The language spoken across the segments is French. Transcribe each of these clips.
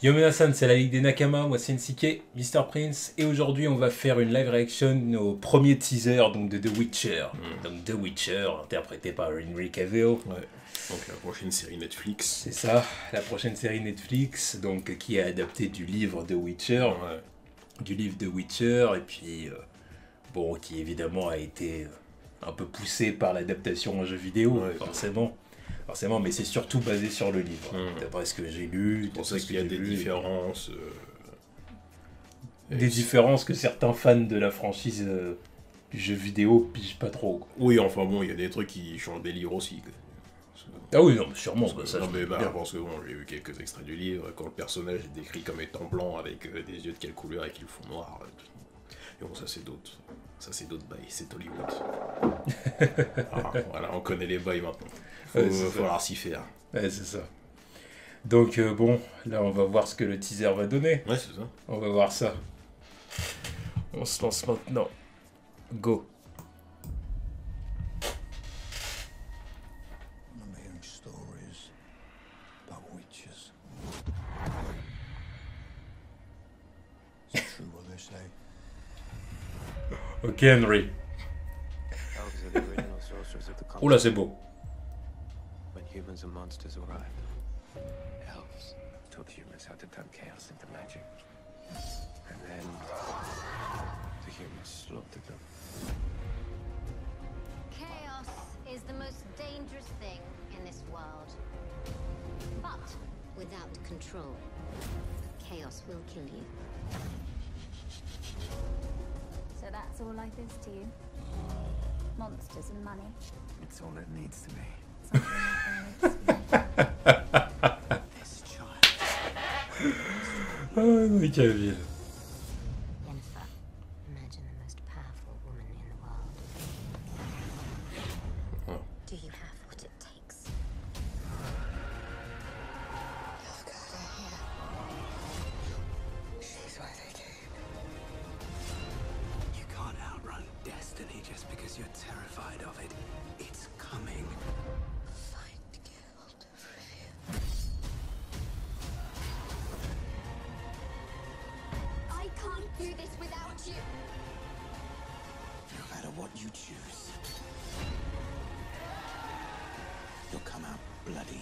Yo Minasan, c'est la Ligue des Nakama, moi c'est NCK, Mr. Prince, et aujourd'hui on va faire une live reaction au premier teaser donc, de The Witcher. Donc The Witcher, interprété par Henry Cavill. Ouais. Donc la prochaine série Netflix. C'est ça, la prochaine série Netflix, donc qui est adaptée du livre The Witcher. Ouais. Du livre The Witcher, et puis, bon, qui évidemment a été un peu poussé par l'adaptation en jeu vidéo, Ouais, forcément. Forcément, mais c'est surtout basé sur le livre. D'après ce que j'ai lu, C'est pour ça qu'il y a des différences. Des différences que certains fans de la franchise du jeu vidéo pigent pas trop. Quoi. Oui, enfin bon, il y a des trucs qui changent des livres aussi. Quoi. Ah oui, non, mais sûrement. Parce que, Ça, non, je mais peux dire. parce que bon, j'ai vu quelques extraits du livre, quand le personnage est décrit comme étant blanc avec des yeux de quelle couleur et qu'ils font noir. Et bon, ça c'est d'autres. Ça c'est d'autres bails, c'est Hollywood. Voilà, on connaît les bails maintenant. Ouais, Faut falloir s'y faire. Ouais, c'est ça. Donc bon, là on va voir ce que le teaser va donner. Ouais, c'est ça. On va voir ça. On se lance maintenant. Go. I'm hearing stories about witches. Is it true what they say? Ok, Henry. Elves are the original sorcerers of the Oula, continent. c'est beau. When humans and monsters arrived, elves taught humans how to turn chaos into magic. And then the humans slaughtered them. Chaos is the most dangerous thing in this world. But without control, chaos will kill you. So that's all life is to you? Monsters and money? It's all it needs to be. Something like This child. Ah, Henry Cavill. Yennefer, imagine the most powerful woman in the world. Do you have what it takes? You've got her here. She's why they came. You can't outrun destiny just because you're terrified of it. It's coming. Find Geralt of Rivia. I can't do this without you. No matter what you choose, you'll come out bloody.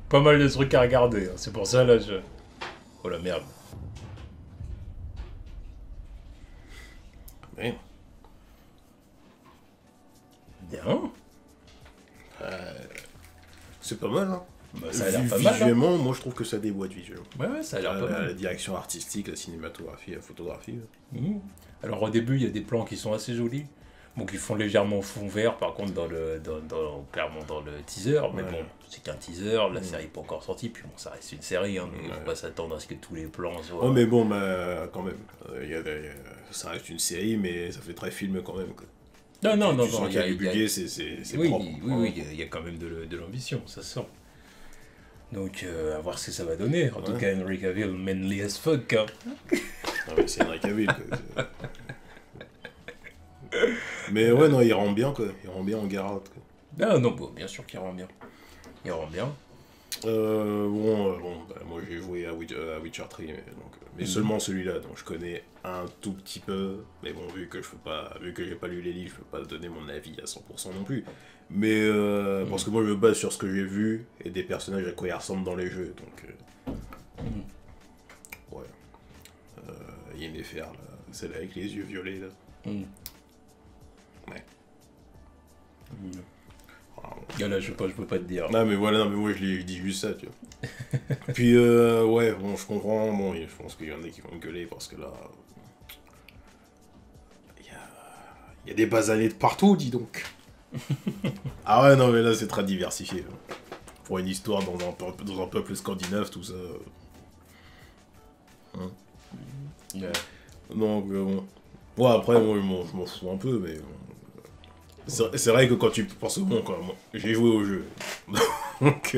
Pas mal de trucs à regarder. Hein. C'est pour ça, là, je... Oh la merde. Ouais. Bien. C'est pas mal, hein. Bah, ça a l'air pas mal. Hein. Visuellement, moi je trouve que ça déboîte visuellement. Ouais, ça a l'air pas La mal. direction artistique, la cinématographie, la photographie. Alors au début, il y a des plans qui sont assez jolis. Bon, qui font légèrement fond vert, par contre, clairement dans le teaser. Mais Ouais. bon, c'est qu'un teaser, la série n'est pas encore sortie. Puis bon, ça reste une série, hein, donc il ne faut pas s'attendre à ce que tous les plans soient... Oh, mais bon, bah, quand même. Ça reste une série, mais ça fait très film quand même. Quoi. Non, Tu sens qu'il y a du budget, c'est Oui, propre. oui, il y a quand même de l'ambition, ça sent. Donc, à voir ce que ça va donner. En tout cas, Henry Cavill, manly as fuck. Hein. Ah ouais, c'est Henry Cavill, quoi. Mais ouais, non, il rend bien, quoi. Il rend bien en Geralt, quoi. Ah non, bon, bien sûr qu'il rend bien. Il rend bien. Bah, moi j'ai joué à Witcher 3, mais seulement celui-là, donc je connais un tout petit peu, mais bon, vu que j'ai pas lu les livres, je peux pas donner mon avis à 100% non plus. Mais parce que moi je me base sur ce que j'ai vu et des personnages à quoi ils ressemblent dans les jeux, donc ouais. Yennefer, là, celle avec les yeux violets là. Ouais. Ah, là, je peux pas te dire. Non mais voilà, non, mais moi je dis juste ça, tu vois. Puis ouais, bon, je comprends, bon, je pense qu'il y en a qui vont gueuler parce que là, il y a des basanés de partout, dis donc. Ah ouais, non mais là c'est très diversifié. Pour une histoire dans un peuple scandinave, tout ça. Hein. Donc bon. Ouais, après, moi je m'en fous un peu, mais bon. C'est vrai que quand tu... Parce que bon, quand moi, j'ai joué au jeu. Donc,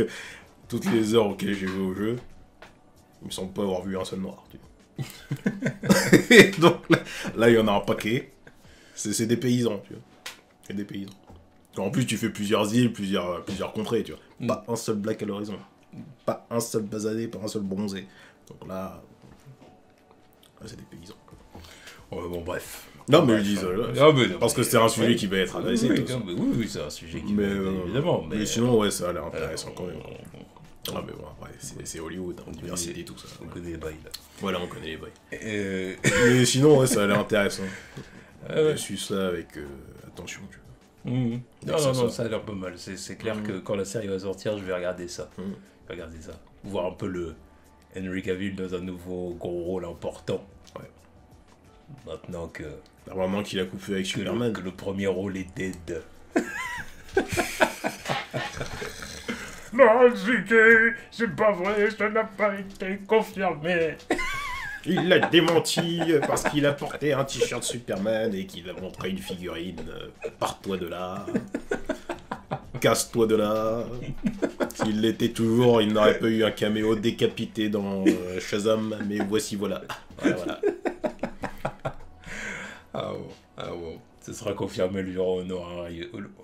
toutes les heures auxquelles j'ai joué au jeu, il me semble pas avoir vu un seul noir. Tu vois. Donc là, il y en a un paquet. C'est des paysans, tu vois. C'est des paysans. En plus, tu fais plusieurs îles, plusieurs contrées, tu vois. Pas un seul black à l'horizon. Pas un seul basané, pas un seul bronzé. Donc là c'est des paysans. Ouais, bon, bref. Non, mais Bref, je dis ça, là. Ah, mais non, Parce que mais- c'est un sujet qui va être adressé. Oui, tout ça. non, mais oui, c'est un sujet qui Mais, évidemment. mais sinon, ouais, ça a l'air intéressant quand même. Ah, mais bon, après, c'est Hollywood, hein, diversité, tout ça. On connaît les bails, là. Voilà, on connaît les bails. Euh, Mais sinon, ouais, ça a l'air intéressant. ouais. Je suis ça avec attention, tu vois. Mhm. Dès Non, que non, ça non, sort. ça a l'air pas mal. C'est clair que quand la série va sortir, je vais regarder ça. Mhm. Je vais regarder ça. Voir un peu le Henry Cavill dans un nouveau gros rôle important. Ouais. Maintenant que, Normalement qu'il a coupé avec Superman. que le premier rôle est dead. Non, c'est pas vrai, ça n'a pas été confirmé. Il l'a démenti parce qu'il a porté un t-shirt Superman et qu'il a montré une figurine. Pars-toi de là. Casse-toi de là. S'il l'était toujours, il n'aurait pas eu un caméo décapité dans Shazam, mais voici voilà. Voilà. Ah bon, ah bon. Ce sera confirmé le jour où on aura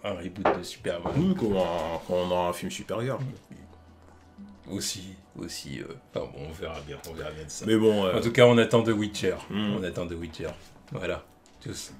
un reboot de Superman. Oui, quand on aura un film Supergirl. Aussi. Enfin bon, on verra bien de ça. Mais bon, En tout cas, on attend The Witcher. Mm. On attend The Witcher. Voilà, tous.